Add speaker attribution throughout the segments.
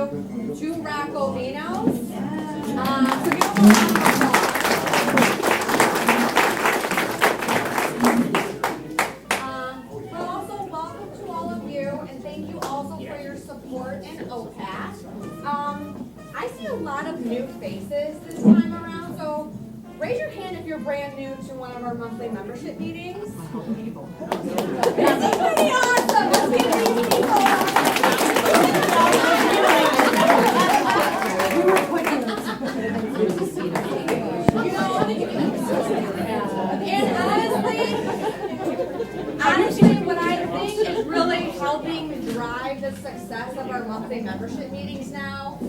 Speaker 1: two Rocco Vinos. So give them a round of applause. But also welcome to all of you, and thank you also for your support in OPACC. I see a lot of new faces this time around, so raise your hand if you're brand new to one of our monthly membership meetings. This is pretty awesome. Let's give these people honestly, what I think is really helping drive the success of our monthly membership meetings now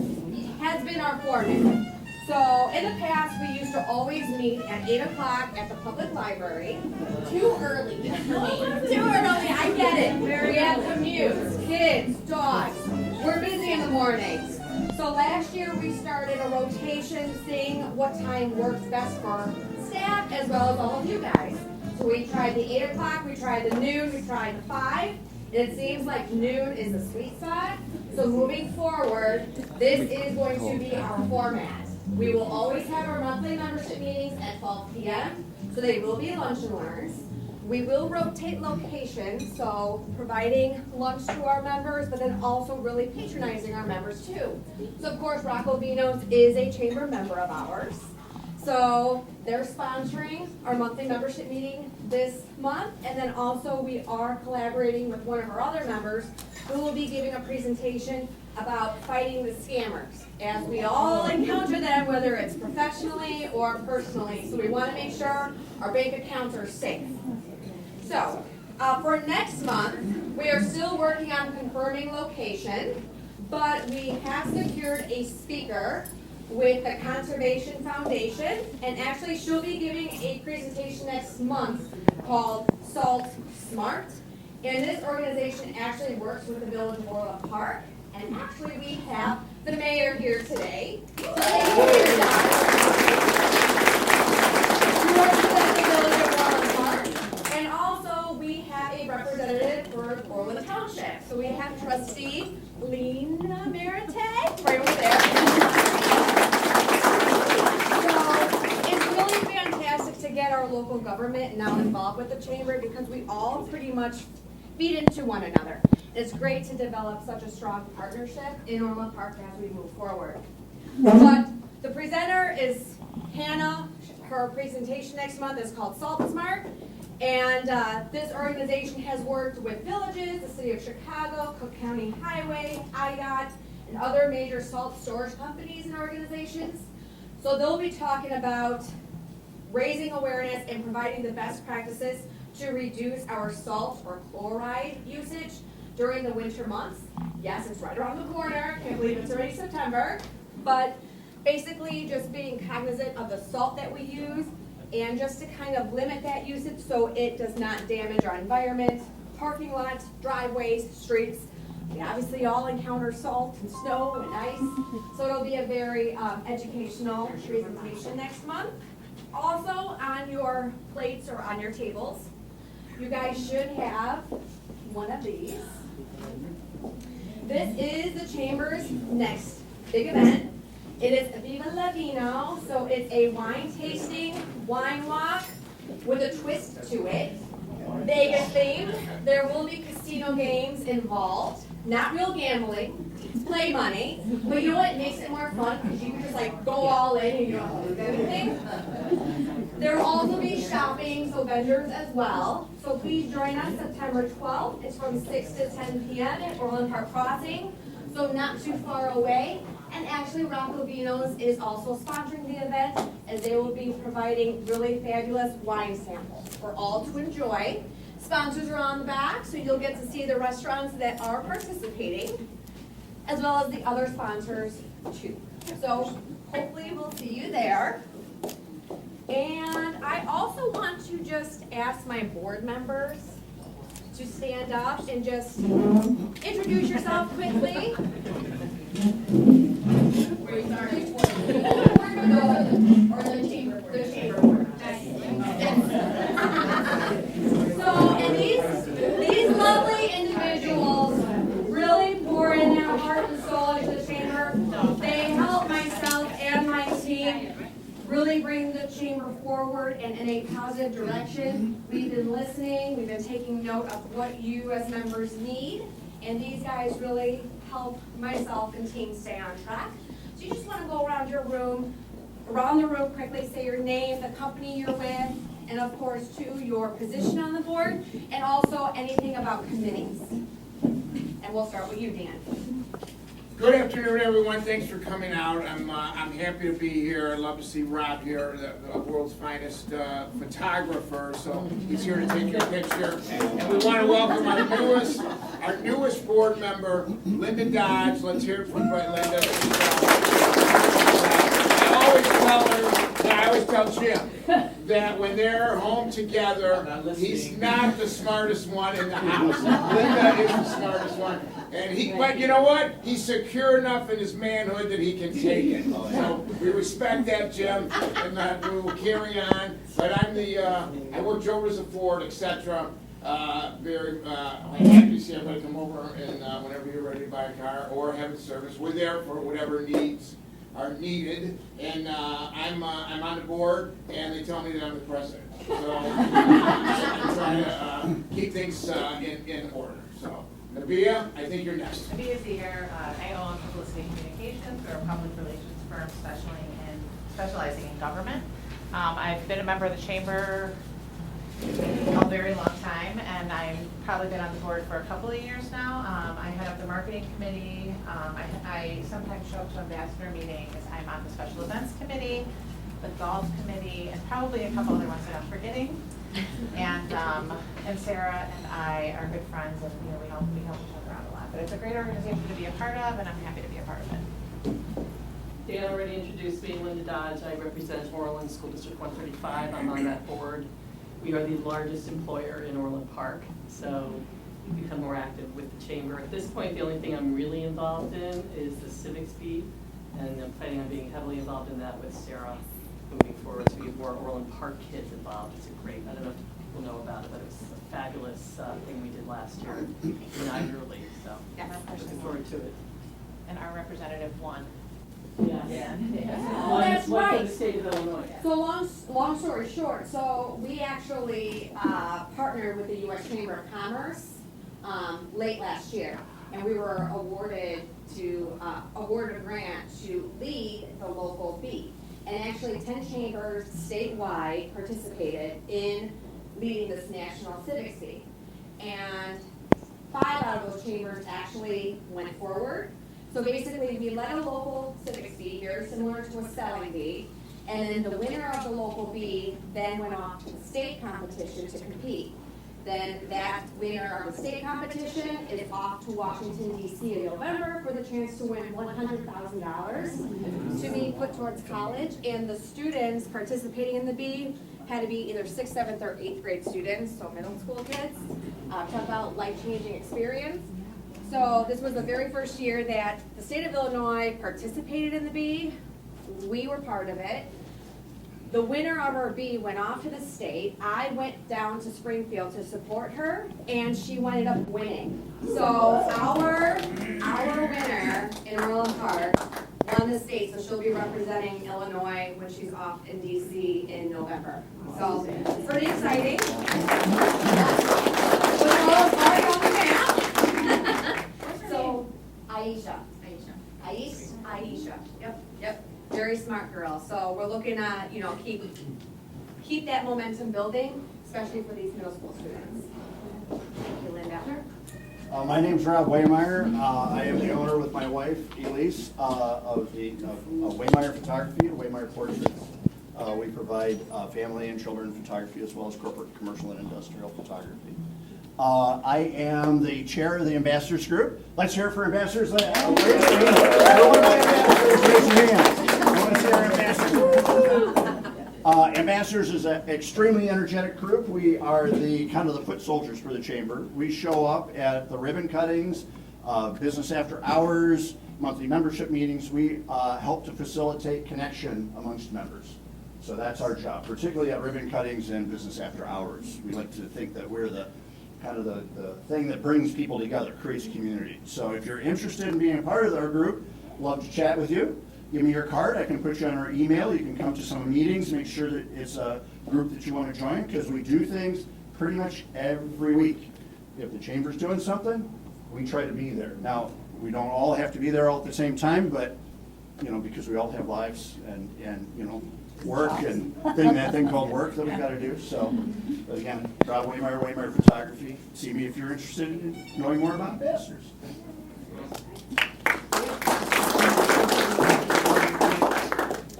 Speaker 1: has been our format. So in the past, we used to always meet at 8 o'clock at the public library. Too early for me. Too early, I get it. We have commutes, kids, dogs. We're busy in the mornings. So last year we started a rotation seeing what time works best for staff as well as all of you guys. So we tried the 8 o'clock, we tried the noon, we tried the 5. It seems like noon is the sweet spot. So moving forward, this is going to be our format. We will always have our monthly membership meetings at 12 p.m. So they will be lunch and learns. We will rotate locations, so providing lunch to our members, but then also really patronizing our members too. So of course, Rocco Vinos is a chamber member of ours. So they're sponsoring our monthly membership meeting this month, and then also we are collaborating with one of our other members who will be giving a presentation about fighting the scammers, as we all encounter them, whether it's professionally or personally. So we want to make sure our bank accounts are safe. So for next month, we are still working on confirming location, but we have secured a speaker with the Conservation Foundation, and actually she'll be giving a presentation next month called Salt Smart. And this organization actually works with the Village of Orland Park, and actually we have the mayor here today. So thank you for your time. We represent the Village of Orland Park, and also we have a representative for Orland Township. So we have Trustee Lena Merite right over there. To get our local government now involved with the chamber, because we all pretty much feed into one another. It's great to develop such a strong partnership in Orland Park as we move forward. But the presenter is Hannah. Her presentation next month is called Salt Smart, and this organization has worked with villages, the city of Chicago, Cook County Highway, IDOT, and other major salt storage companies and organizations. So they'll be talking about raising awareness and providing the best practices to reduce our salt or chloride usage during the winter months. Yes, it's right around the corner. Can't believe it's already September. But basically just being cognizant of the salt that we use and just to kind of limit that usage so it does not damage our environment, parking lots, driveways, streets. We obviously all encounter salt and snow and ice. So it'll be a very educational presentation next month. Also on your plates or on your tables, you guys should have one of these. This is the Chamber's next big event. It is Viva La Vino, so it's a wine tasting, wine walk with a twist to it. Vegas themed. There will be casino games involved. Not real gambling. It's play money. But you know what? It makes it more fun because you can just like go all in and you don't have to lose anything. There will also be shopping, so vendors as well. So please join us September 12th. It's from 6 to 10 p.m. at Orland Park Crossing, so not too far away. And actually, Rocco Vinos is also sponsoring the event, as they will be providing really fabulous wine samples for all to enjoy. Sponsors are on the back, so you'll get to see the restaurants that are participating, as well as the other sponsors too. So hopefully we'll see you there. And I also want to just ask my board members to stand up and just introduce yourself quickly. Or the chamber board. The chamber board. So, and these lovely individuals really pour in their heart and soul into the chamber. really bring the chamber forward and in a positive direction. We've been listening, we've been taking note of what you as members need, and these guys really help myself and team stay on track. So you just want to go around the room quickly, say your name, the company you're with, and of course, too, your position on the board, and also anything about committees. And we'll start with you, Dan.
Speaker 2: Good afternoon, everyone. Thanks for coming out. I'm happy to be here. I'd love to see Rob here, the world's finest photographer. So he's here to take your picture. And we want to welcome our newest board member, Linda Dodge. Let's hear it from Linda. I always tell Jim that when they're home together, he's not the smartest one in the house. Linda is the smartest one. But you know what? He's secure enough in his manhood that he can take it. So we respect that, Jim, and we will carry on. But I work Joe Ford, etc. Very happy to see everybody come over and whenever you're ready to buy a car or have it serviced, we're there for whatever needs are needed. And I'm on the board, and they tell me that I'm the president. So I'm trying to keep things in order. So. Nabia, I think you're next.
Speaker 3: Nabia Seeger, I own Publicity Communications. We're a public relations firm specializing in government. I've been a member of the chamber a very long time, and I've probably been on the board for a couple of years now. I head up the marketing committee. I sometimes show up to ambassador meetings. I'm on the special events committee, the golf committee, and probably a couple other ones that I'm forgetting. And Sarah and I are good friends, and we help each other out a lot. But it's a great organization to be a part of, and I'm happy to be a part of it.
Speaker 4: Dan already introduced me, Linda Dodge. I represent Orland School District 135. I'm on that board. We are the largest employer in Orland Park, so we've become more active with the chamber. At this point, the only thing I'm really involved in is the civics beat, and I'm planning on being heavily involved in that with Sarah moving forward. So we have more Orland Park kids involved. It's a great, I don't know if people know about it, but it was a fabulous thing we did last year inaugurally. So looking forward to it.
Speaker 3: And our representative won.
Speaker 4: Yeah.
Speaker 1: Oh, that's right.
Speaker 4: For the state of Illinois.
Speaker 1: So long story short, so we actually partnered with the U.S. Chamber of Commerce late last year, and we were awarded a grant to lead the local beat. And actually 10 chambers statewide participated in leading this national civics beat. And 5 out of those chambers actually went forward. So basically, we led a local civics bee, very similar to a spelling bee, and then the winner of the local bee then went off to the state competition to compete. Then that winner of the state competition is off to Washington, D.C. in November for the chance to win $100,000 to be put towards college. And the students participating in the bee had to be either 6th, 7th, or 8th grade students, so middle school kids. Talk about life-changing experience. So this was the very first year that the state of Illinois participated in the bee. We were part of it. The winner of our bee went off to the state. I went down to Springfield to support her, and she ended up winning. So our winner in Orland Park won the state, so she'll be representing Illinois when she's off in DC in November. So it's pretty exciting. We're all already on the map. So Aisha. Yep. Very smart girl. So we're looking at, keep that momentum building, especially for these middle school students. Thank you, Linda.
Speaker 5: My name's Rob Waymeyer. I am the owner with my wife, Elise, of Waymeyer Photography and Waymeyer Portraits. We provide family and children photography as well as corporate, commercial, and industrial photography. I am the chair of the ambassadors group. Let's hear it for ambassadors. Raise your hands. I want to see our ambassadors. Ambassadors is an extremely energetic group. We are the kind of the foot soldiers for the chamber. We show up at the ribbon cuttings, business after hours, monthly membership meetings. We help to facilitate connection amongst members. So that's our job, particularly at ribbon cuttings and business after hours. We like to think that we're the kind of the thing that brings people together, creates community. So if you're interested in being a part of our group, love to chat with you. give me your card, I can put you on our email, you can come to some meetings, make sure that it's a group that you want to join, because we do things pretty much every week. If the chamber's doing something, we try to be there. Now, we don't all have to be there all at the same time, but, because we all have lives and work and that thing called work that we gotta do, so. But again, Rob Waymire Photography, see me if you're interested in knowing more about ambassadors.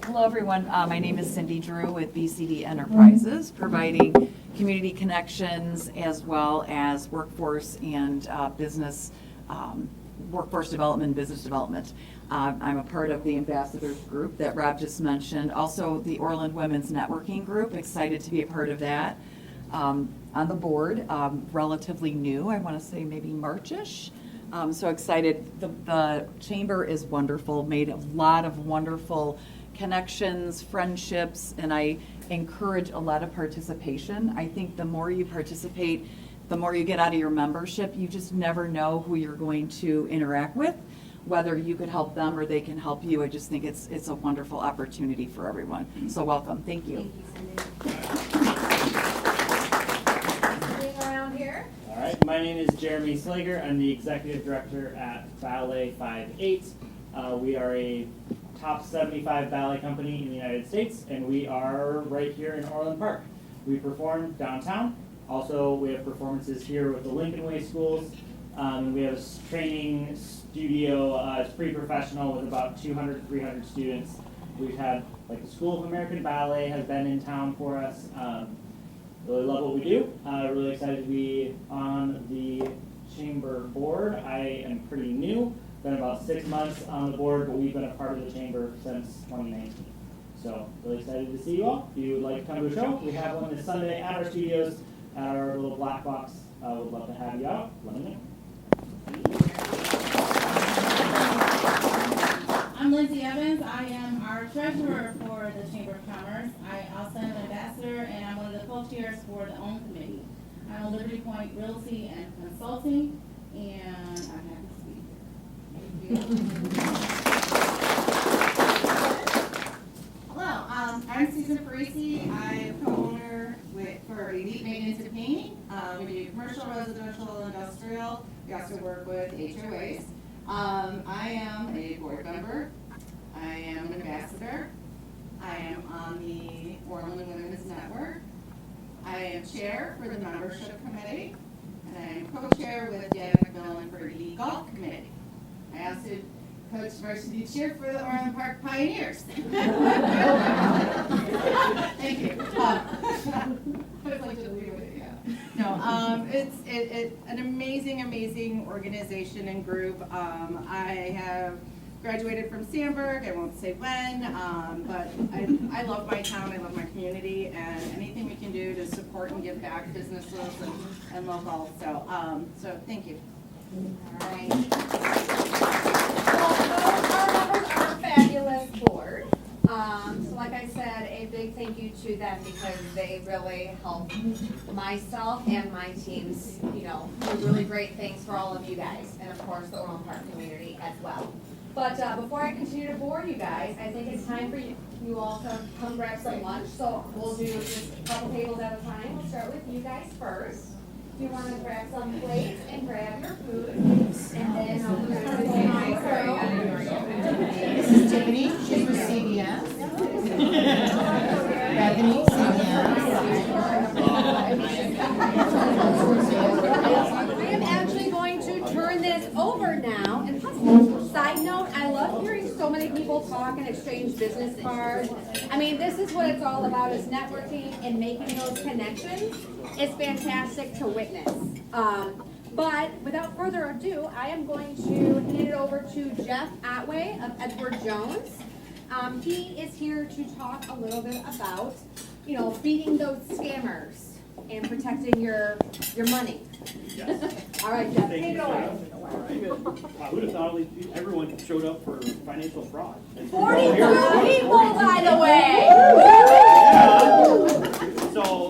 Speaker 6: Hello, everyone. My name is Cindy Drew with BCD Enterprises, providing community connections as well as workforce and business, workforce development, business development. I'm a part of the ambassadors group that Rob just mentioned. Also, the Orland Women's Networking Group, excited to be a part of that. On the board, relatively new, I want to say maybe March-ish. So excited. The chamber is wonderful, made a lot of wonderful connections, friendships, and I encourage a lot of participation. I think the more you participate, the more you get out of your membership. You just never know who you're going to interact with, whether you could help them or they can help you. I just think it's a wonderful opportunity for everyone. So welcome. Thank you.
Speaker 1: Being around here.
Speaker 7: All right, my name is Jeremy Slager. I'm the executive director at Ballet 58. We are a top 75 ballet company in the United States, and we are right here in Orland Park. We perform downtown. Also, we have performances here with the Lincoln Way schools. We have a training studio. It's pretty professional with about 200 to 300 students. We've had, like, the School of American Ballet has been in town for us. Really love what we do. Really excited to be on the chamber board. I am pretty new. Been about 6 months on the board, but we've been a part of the chamber since 2019. So really excited to see you all. If you would like to come to a show, we have one this Sunday at our studios, at our little black box. Would love to have you out. Let me know.
Speaker 8: I'm Lindsay Evans. I am our treasurer for the Chamber of Commerce. I also am an ambassador, and I'm one of the co-chairs for the OWN committee. I'm on Liberty Point Realty and Consulting, and I'm happy to be here. Hello, I'm Susan Parisi. I'm co-owner for Elite Maintenance and Painting. We do commercial, residential, industrial. We also work with HOAs. I am a board member. I am an ambassador. I am on the Orland Women's Network. I am chair for the membership committee, and I am co-chair with Dan McMillan for the golf committee. I also coach varsity cheer for the Orland Park Pioneers. Thank you. I'd like to leave with it, yeah. No, it's an amazing organization and group. I have graduated from Sandburg. I won't say when, but I love my town. I love my community, and anything we can do to support and give back businesses and local. So thank you.
Speaker 1: All right. Well, our members are a fabulous board. So like I said, a big thank you to them because they really help myself and my teams, do really great things for all of you guys, and of course the Orland Park community as well. But before I continue to bore you guys, I think it's time for you all to come grab some lunch. So we'll do just a couple tables at a time. We'll start with you guys first. You want to grab some plates and grab your food, and then I'll
Speaker 9: This is Tiffany, she's with CBS. Bethany,
Speaker 1: I am actually going to turn this over now. And side note, I love hearing so many people talk and exchange business cards. I mean, this is what it's all about, is networking and making those connections. It's fantastic to witness. But without further ado, I am going to hand it over to Jeff Otway of Edward Jones. He is here to talk a little bit about, beating those scammers and protecting your money.
Speaker 10: Yes.
Speaker 1: All right, Jeff,
Speaker 10: Thank
Speaker 1: take it
Speaker 10: you,
Speaker 1: away.
Speaker 10: I would have thought everyone showed up for financial fraud.
Speaker 1: 42 people, by the way!
Speaker 10: So,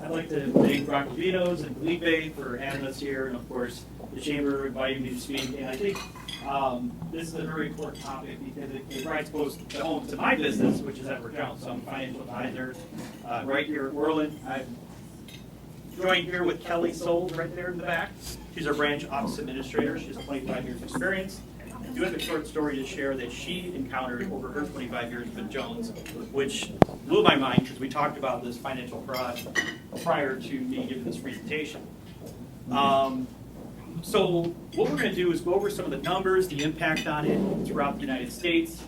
Speaker 10: I'd like to thank Rocky Vito's and Felipe for having us here, and of course, the Chamber inviting me to speak. And I think This is a very important topic because it writes close to home to my business, which is Edward Jones. So I'm a financial advisor right here at Orland. I'm joined here with Kelly Sold right there in the back. She's our branch office administrator. She has 25 years experience. I do have a short story to share that she encountered over her 25 years with Jones, which blew my mind because we talked about this financial fraud prior to me giving this presentation. So what we're going to do is go over some of the numbers, the impact on it throughout the United States.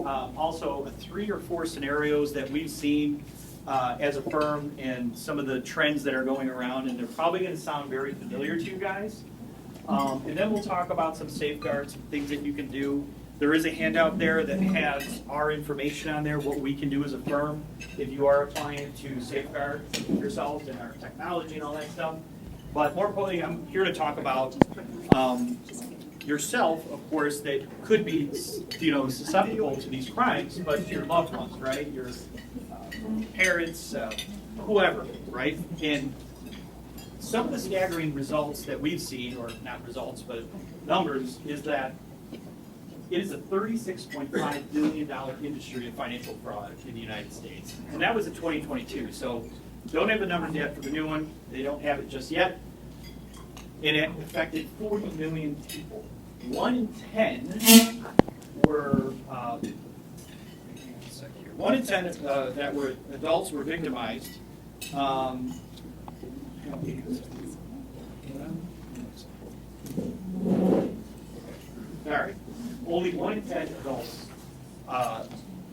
Speaker 10: Also, 3 or 4 scenarios that we've seen as a firm and some of the trends that are going around, and they're probably going to sound very familiar to you guys. And then we'll talk about some safeguards, things that you can do. There is a handout there that has our information on there, what we can do as a firm if you are a client to safeguard yourselves and our technology and all that stuff. But more importantly, I'm here to talk about yourself, of course, that could be, susceptible to these crimes, but your loved ones, right? Your parents, whoever, right? And some of the staggering results that we've seen, or not results, but numbers, is that it is a $36.5 billion industry of financial fraud in the United States. And that was in 2022. So don't have the numbers yet for the new one. They don't have it just yet. And it affected 40 million people. 1 in 10 were, 1 in 10 that were adults were victimized. All right. Only 1 in 10 adults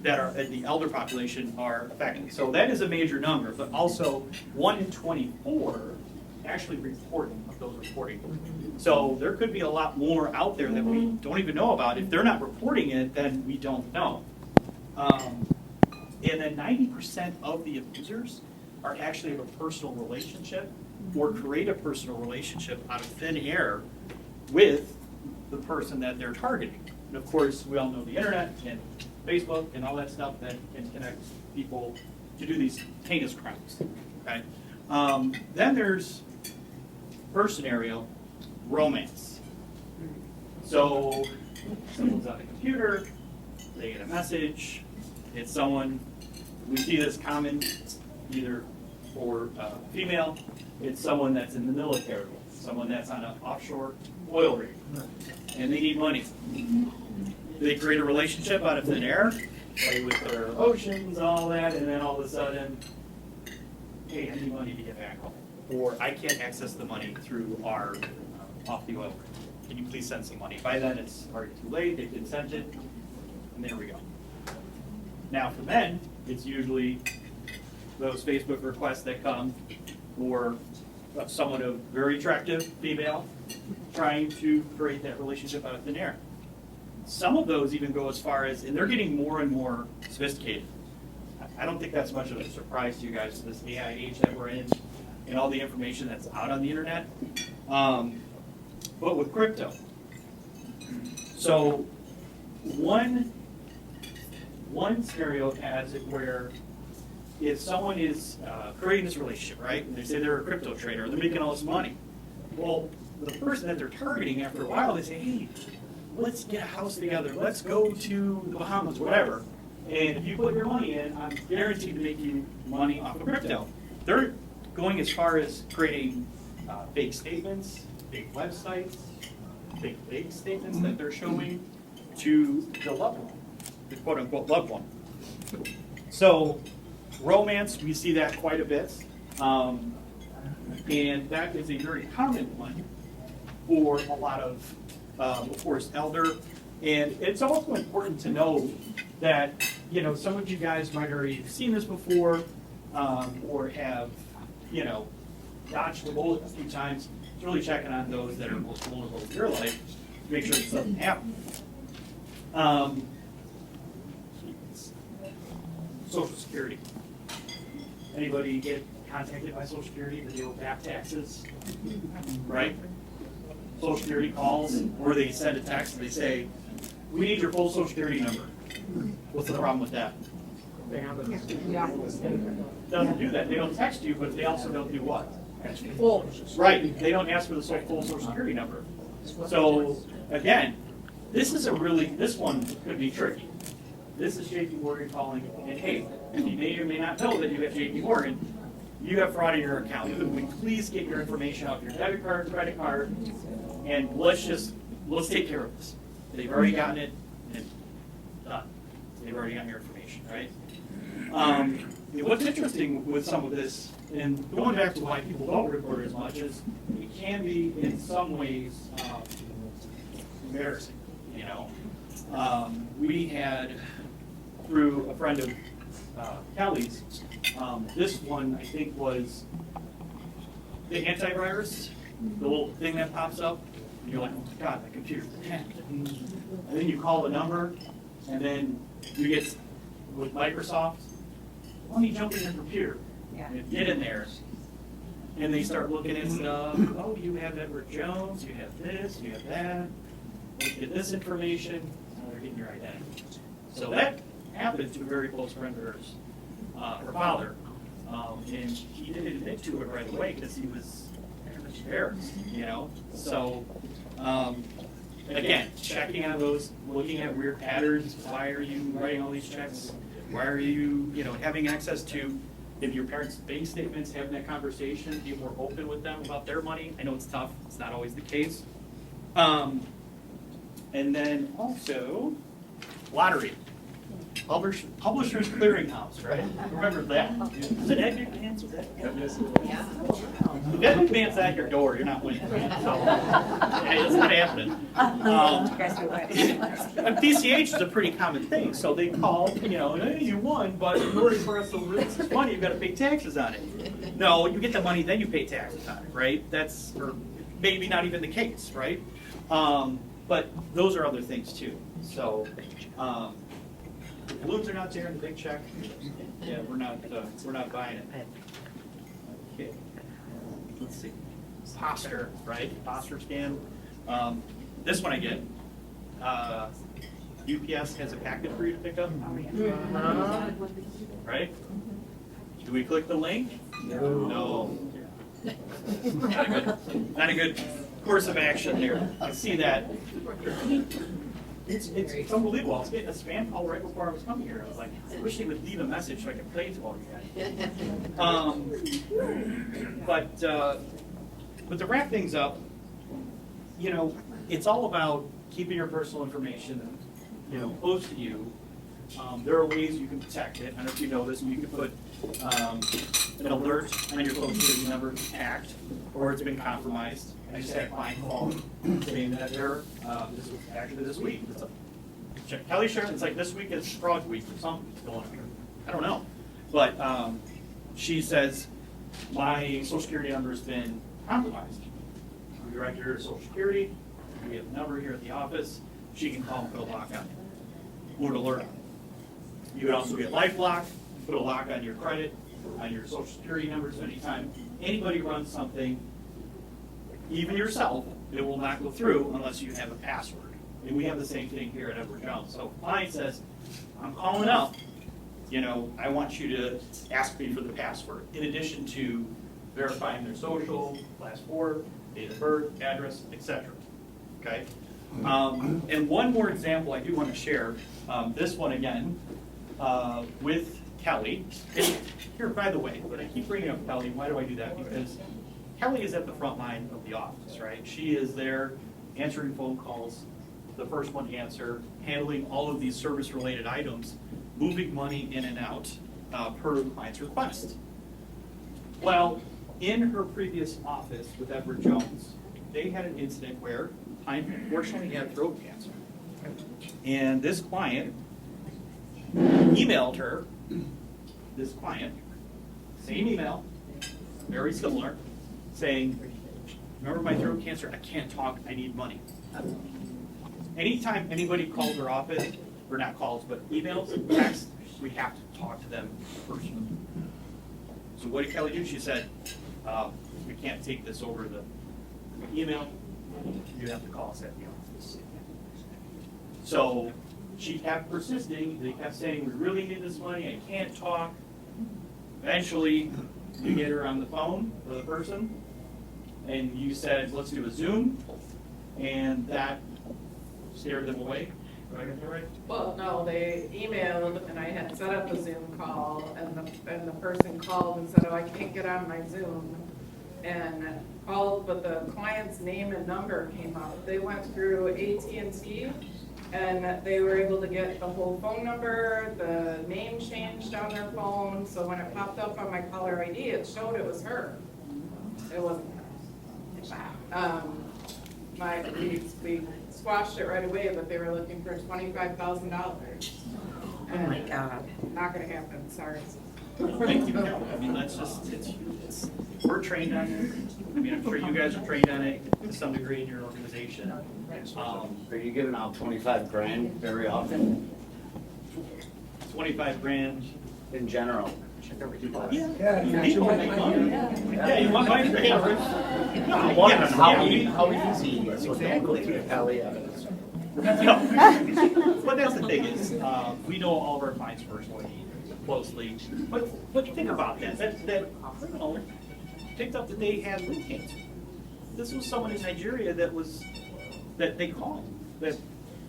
Speaker 10: that are in the elder population are affected. So that is a major number, but also 1 in 24 actually reporting of those reporting. So there could be a lot more out there that we don't even know about. If they're not reporting it, then we don't know. And then 90% of the abusers are actually have a personal relationship or create a personal relationship out of thin air with the person that they're targeting. And of course, we all know the internet and Facebook and all that stuff that can connect people to do these heinous crimes. Okay. Then there's first scenario, romance. So someone's on the computer, they get a message, it's someone, we see this common either for female, it's someone that's in the military, someone that's on an offshore oil rig, and they need money. They create a relationship out of thin air, play with their emotions and all that, and then all of a sudden, hey, I need money to get back home. Or I can't access the money through our off the oil rig. Can you please send some money? By then it's already too late, they've been sent it, and there we go. Now for men, it's usually those Facebook requests that come, or someone of very attractive female trying to create that relationship out of thin air. Some of those even go as far as, and they're getting more and more sophisticated. I don't think that's much of a surprise to you guys, this AI age that we're in, and all the information that's out on the internet. But with crypto. So one scenario has it where if someone is creating this relationship, right, and they say they're a crypto trader, they're making all this money. Well, the person that they're targeting, after a while, they say, hey, let's get a house together, let's go to the Bahamas, whatever. And if you put your money in, I'm guaranteed to make you money off of crypto. They're going as far as creating fake statements, fake websites, fake statements that they're showing to the loved one, the quote-unquote loved one. So romance, we see that quite a bit. And that is a very common one for a lot of course, elder. And it's also important to know that, some of you guys might already have seen this before, or have, dodged the bullet a few times. It's really checking on those that are most vulnerable in your life to make sure this doesn't happen. Social Security. Anybody get contacted by Social Security to deal with back taxes? Right? Social Security calls, or they send a text and they say, we need your full Social Security number. What's the problem with that? Doesn't do that. They don't text you, but they also don't do what? Right. They don't ask for the full Social Security number. So again, This one could be tricky. This is JP Morgan calling, and hey, you may or may not know that you have JP Morgan. You have fraud in your account. Could we please get your information off your debit card, credit card, and let's take care of this. They've already gotten it, and done. They've already gotten your information, right? What's interesting with some of this, and going back to why people don't report as much, is it can be in some ways embarrassing. You know, we had through a friend of Kelly's. This one, I think, was the antivirus, the little thing that pops up, and you're like, oh my God, my computer's hacked. And then you call the number, and then you get, with Microsoft, let me jump in your computer. And get in there. And they start looking at stuff, oh, you have Edward Jones, you have this, you have that, let's get this information, and they're getting your identity. So that happened to a very close friend of hers. Her father, and he didn't admit to it right away because he was embarrassed, you know. So, again, checking on those, looking at weird patterns. Why are you writing all these checks? Why are you, having access to maybe your parents' bank statements, having that conversation, be more open with them about their money? I know it's tough. It's not always the case. And then also, lottery. Publishers Clearinghouse, right? Remember that? Was it Ed McMahon's? Was that? Yeah. If Ed McMahon's at your door, you're not winning. So, hey, it's not happening. PCH is a pretty common thing. So they call, hey, you won, but in order for us to release this money, you've got to pay taxes on it. No, you get the money, then you pay taxes on it, right? That's or maybe not even the case, right? But those are other things too. So. Balloons are not tearing the big check. Yeah, we're not buying it. Okay. Let's see. Posture, right? Posture scan. This one I get. UPS has a packet for you to pick up. Right? Do we click the link? No. Not a good course of action there. I see that. It's unbelievable. I was getting a spam call right before I was coming here. I was like, I wish they would leave a message so I could play it to all you guys. But to wrap things up, it's all about keeping your personal information, close to you. There are ways you can protect it. I don't know if you know this, but you can put an alert on your social security number hacked or it's been compromised. I just had a client call saying that this was actually this week. Kelly shared it's like this week is fraud week or something going on here. I don't know. But she says, my social security number has been compromised. We directed her to Social Security. We have a number here at the office. She can call and put a lock on it. Or an alert on it. You can also get LifeLock, put a lock on your credit, on your social security numbers. Anytime anybody runs something, even yourself, it will not go through unless you have a password. And we have the same thing here at Edward Jones. So if client says, I'm calling up, I want you to ask me for the password, in addition to verifying their social, last four, date of birth, address, etc. Okay? And one more example I do want to share. This one again, with Kelly. And here, by the way, but I keep bringing up Kelly. Why do I do that? Because Kelly is at the front line of the office, right? She is there answering phone calls, the first one to answer, handling all of these service-related items, moving money in and out per the client's request. Well, in her previous office with Edward Jones, they had an incident where the client unfortunately had throat cancer. And this client emailed her, this client, same email, very similar, saying, remember my throat cancer? I can't talk, I need money. Anytime anybody calls her office, or not calls, but emails, text, we have to talk to them personally. So what did Kelly do? She said, we can't take this over the email, you have to call us at the office. So she kept persisting, they kept saying, we really need this money, I can't talk. Eventually, you get her on the phone with the person, and you said, let's do a Zoom, and that scared them away. Do I get that right?
Speaker 11: Well, no, they emailed and I had set up a Zoom call and the person called and said, oh, I can't get on my Zoom. And called, but the client's name and number came up. They went through AT&T and they were able to get the whole phone number, the name changed on their phone. So when it popped up on my caller ID, it showed it was her. It wasn't her. We squashed it right away, but they were looking for $25,000.
Speaker 9: Oh my God.
Speaker 11: Not gonna happen, sorry.
Speaker 10: Thank you. I mean, that's just, we're trained on it. I mean, I'm sure you guys are trained on it to some degree in your organization.
Speaker 12: Are you giving out 25 grand very often
Speaker 10: 25 grand.
Speaker 12: in general?
Speaker 10: Yeah, you want mine? Yeah, Rich. No,
Speaker 12: I'm wondering
Speaker 10: yes,
Speaker 12: how easy it is
Speaker 10: Exactly.
Speaker 12: to tally evidence.
Speaker 10: No. But that's the thing is, we know all of our clients personally, closely. But think about that. That criminal picked up that they had lung cancer. This was someone in Nigeria that they called. That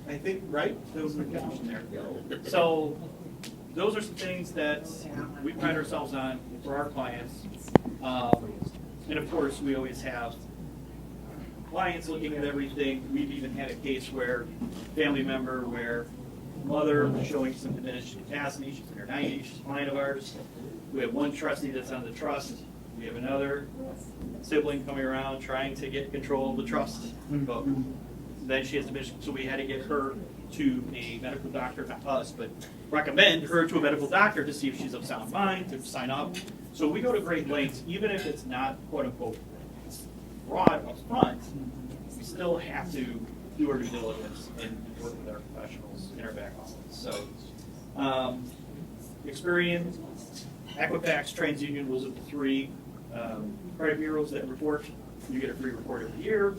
Speaker 10: I think, right? There was an connection there. So those are some things that we pride ourselves on for our clients. And of course, we always have clients looking at everything. We've even had a case where family member, where mother was showing some diminished capacity. She's in her 90s. She's a client of ours. We have one trustee that's on the trust. We have another sibling coming around trying to get control of the trust. But then she has diminished, so we had to get her to a medical doctor, not us, but recommend her to a medical doctor to see if she's of sound mind, to sign up. So we go to great lengths, even if it's not quote unquote fraud up front, we still have to do our due diligence and work with our professionals in our back office. So, experience, Equifax, TransUnion was of the three credit bureaus that report. You get a free report every year.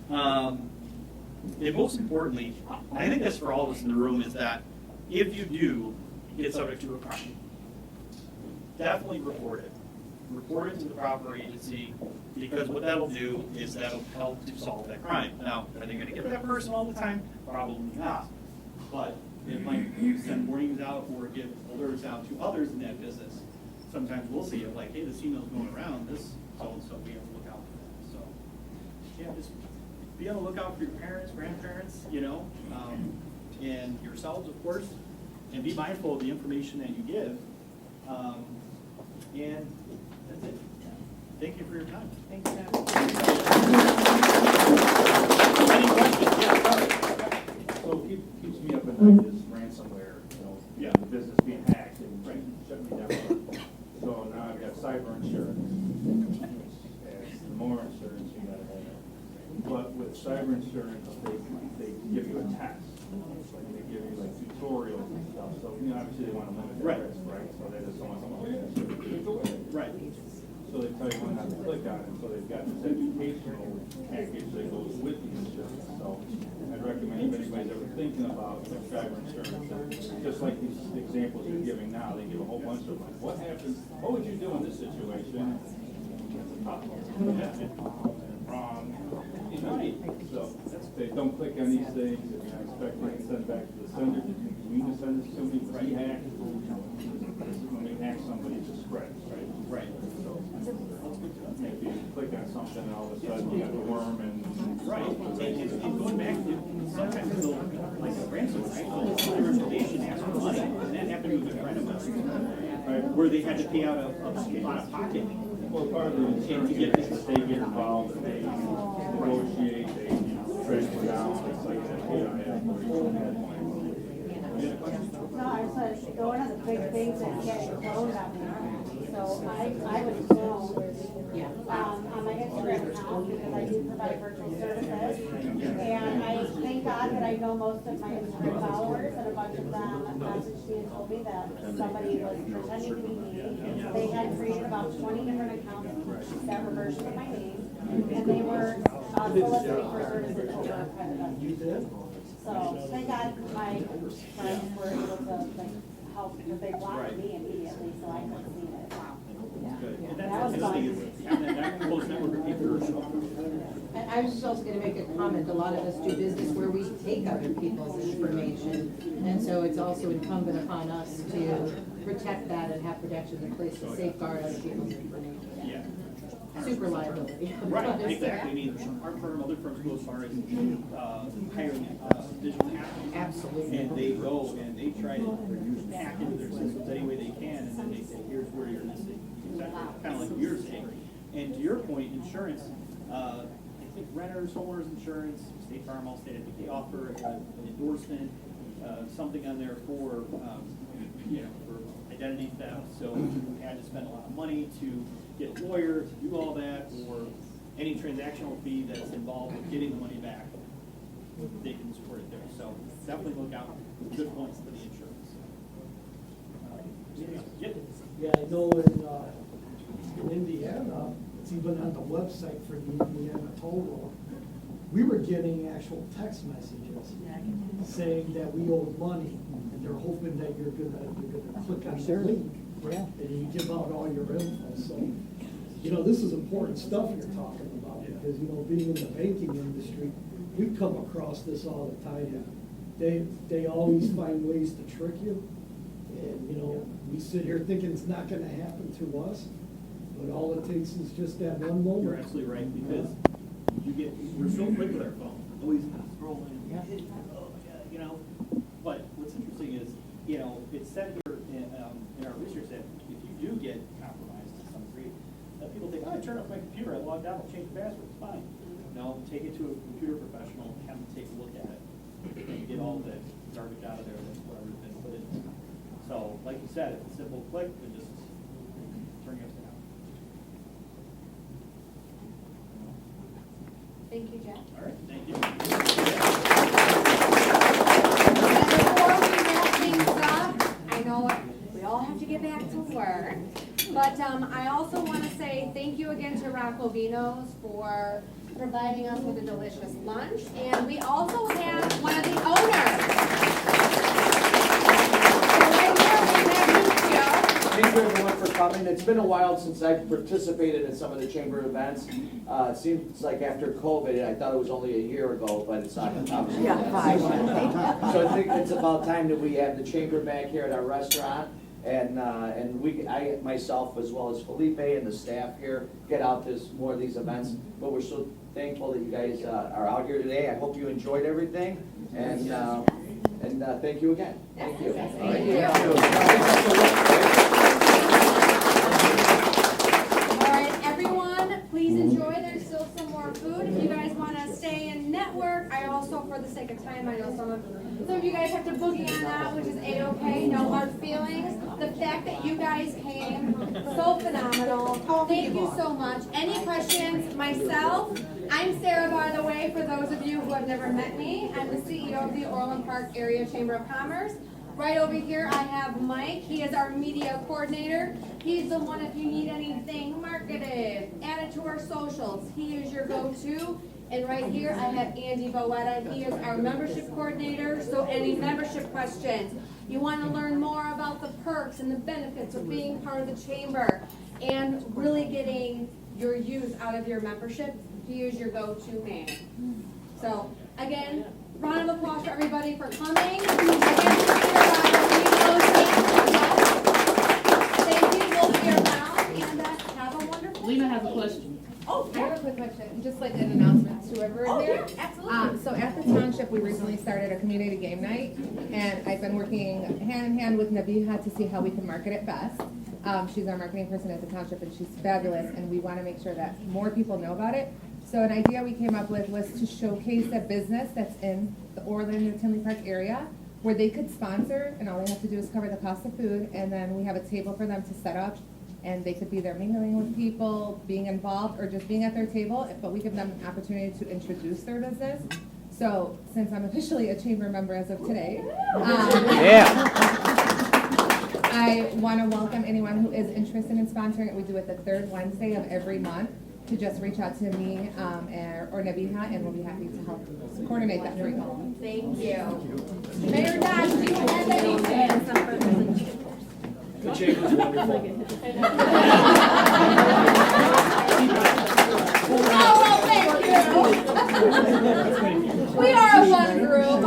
Speaker 10: And most importantly, I think that's for all of us in the room, is that if you do get subject to a crime, definitely report it. Report it to the proper agency, because what that'll do is that'll help to solve that crime. Now, are they going to get that person all the time? Probably not. But it might send warnings out or give alerts out to others in that business. Sometimes we'll see it like, hey, this email's going around, this so-and-so, we have to look out for that. So, yeah, just be on the lookout for your parents, grandparents, and yourselves, of course, and be mindful of the information that you give. And that's it. Thank you for your time.
Speaker 11: Thanks, Matt.
Speaker 10: Any questions? Yeah, sorry.
Speaker 13: So keeps me up at night is ransomware,
Speaker 10: Yeah.
Speaker 13: the business being hacked and shutting me down. So now I've got cyber insurance. And more insurance you gotta have. But with cyber insurance, they give you a test. They give you like tutorials and stuff. So obviously they want to limit their risk, right? So they just don't want someone
Speaker 10: Right.
Speaker 13: So they tell you when not to click on it. So they've got this educational package that goes with the insurance. So I'd recommend if anybody's ever thinking about cyber insurance, just like these examples you're giving now, they give a whole bunch of them. What happens? What would you do in this situation? Wrong. So they don't click on these things. If you're not expecting it, send back to the sender. Did you mean to send this to me? Was he hacked? When we hack somebody, it's a spread, right?
Speaker 10: Right.
Speaker 13: So if you click on something, and all of a sudden you got the worm and.
Speaker 10: Right. And going back to sometimes they'll, like a ransomware, their information asks for money. And that happened with a friend of mine, where they had to pay out of pocket.
Speaker 13: Well, part of the insurance is that they get involved, and they negotiate, they track it down, it's like that,
Speaker 14: No, I said, one of the big things that get cloned on me, so I would clone, on my Instagram account, because I do provide virtual services. And I thank God that I know most of my Instagram followers, and a bunch of them messaged me and told me that somebody was pretending to be me. They had created about 20 different accounts that were versions of my name, and they were soliciting for services over credit. So thank God my friends were able to help, because they blocked me immediately, so I couldn't see it.
Speaker 10: And
Speaker 14: That was fun.
Speaker 10: that close network of people.
Speaker 9: And I was just also gonna make a comment, a lot of us do business where we take
Speaker 15: take other people's information. And so it's also incumbent upon us to protect that and have protections in place to safeguard other people's information.
Speaker 10: Yeah.
Speaker 15: Super liability.
Speaker 10: Right, exactly. I mean, our firm, other firms go as far as hiring digital hackers.
Speaker 15: Absolutely.
Speaker 10: And they go and they try to hack into their systems any way they can, and then they say, here's where you're missing. Kind of like you're saying. And to your point, insurance, I think renters, homeowners insurance, State Farm, Allstate, I think they offer an endorsement, something on there for, for identity theft. So if you had to spend a lot of money to get a lawyer to do all that, or any transactional fee that's involved with getting the money back, they can support it there. So definitely look out for good points for the insurance.
Speaker 16: Yeah, I know in Indiana, it's even on the website for the Indiana toll road, we were getting actual text messages saying that we owed money, and they're hoping that you're gonna click on the link, and you give out all your info. So, this is important stuff you're talking about, because, being in the banking industry, we come across this all the time. They always find ways to trick you, and, we sit here thinking it's not gonna happen to us, but all it takes is just that one moment.
Speaker 10: You're absolutely right, because we're so quick with our phone, always scrolling, but what's interesting is, it's said here in our research that if you do get compromised to some degree, that people think, I turned off my computer, I logged out, I'll change the password, it's fine. No, take it to a computer professional, have them take a look at it, and get all the garbage out of there, that's whatever's been put in there. So, like you said, it's a simple click to just turn it down.
Speaker 1: Thank you, Jack.
Speaker 10: All right, thank you.
Speaker 1: Before we wrap things up, I know we all have to get back to work, but I also want to say thank you again to Rocco Vinos for providing us with a delicious lunch, and we also have one of the owners.
Speaker 17: Thank you everyone for coming. It's been a while since I've participated in some of the chamber events. It seems like after COVID, I thought it was only a year ago, but it's not.
Speaker 6: Yeah, 5.
Speaker 17: So I think it's about time that we have the chamber back here at our restaurant. And I myself, as well as Felipe and the staff here, get out to more of these events. But we're so thankful that you guys are out here today. I hope you enjoyed everything. And thank you again. Thank you.
Speaker 1: Thank you. All right, everyone, please enjoy. There's still some more food. If you guys want to stay and network, I also, for the sake of time, I know some of you guys have to boogie on that, which is A-okay, no hard feelings. The fact that you guys came, so phenomenal. Thank you so much. Any questions? Myself, I'm Sarah, by the way, for those of you who have never met me. I'm the CEO of the Orland Park Area Chamber of Commerce. Right over here, I have Mike. He is our media coordinator. He's the one if you need anything marketed, add it to our socials. He is your go-to. And right here, I have Andy Boetta. He is our membership coordinator. So any membership questions, you want to learn more about the perks and the benefits of being part of the chamber and really getting your use out of your membership, he is your go-to man. So again, round of applause for everybody for coming. Thank you. We'll be around and have a wonderful
Speaker 18: Lena
Speaker 1: day.
Speaker 18: has a question.
Speaker 1: Oh,
Speaker 18: I have a quick question, just like an announcement to everyone here.
Speaker 1: Yeah, absolutely.
Speaker 18: So at the township, we recently started a community game night, and I've been working hand in hand with Nabiha to see how we can market it best. She's our marketing person at the township, and she's fabulous, and we want to make sure that more people know about it. So an idea we came up with was to showcase a business that's in the Orland or Tinley Park area, where they could sponsor, and all they have to do is cover the cost of food, and then we have a table for them to set up, and they could be there mingling with people, being involved, or just being at their table, but we give them an opportunity to introduce their business. So since I'm officially a chamber member as of today, I want to welcome anyone who is interested in sponsoring it. We do it the third Wednesday of every month. To just reach out to me or Nabiha, and we'll be happy to help coordinate that for you.
Speaker 1: Thank you. Mayor Dodge, do you have anything?
Speaker 10: The chamber's wonderful.
Speaker 1: Oh, well, thank you. We are one group.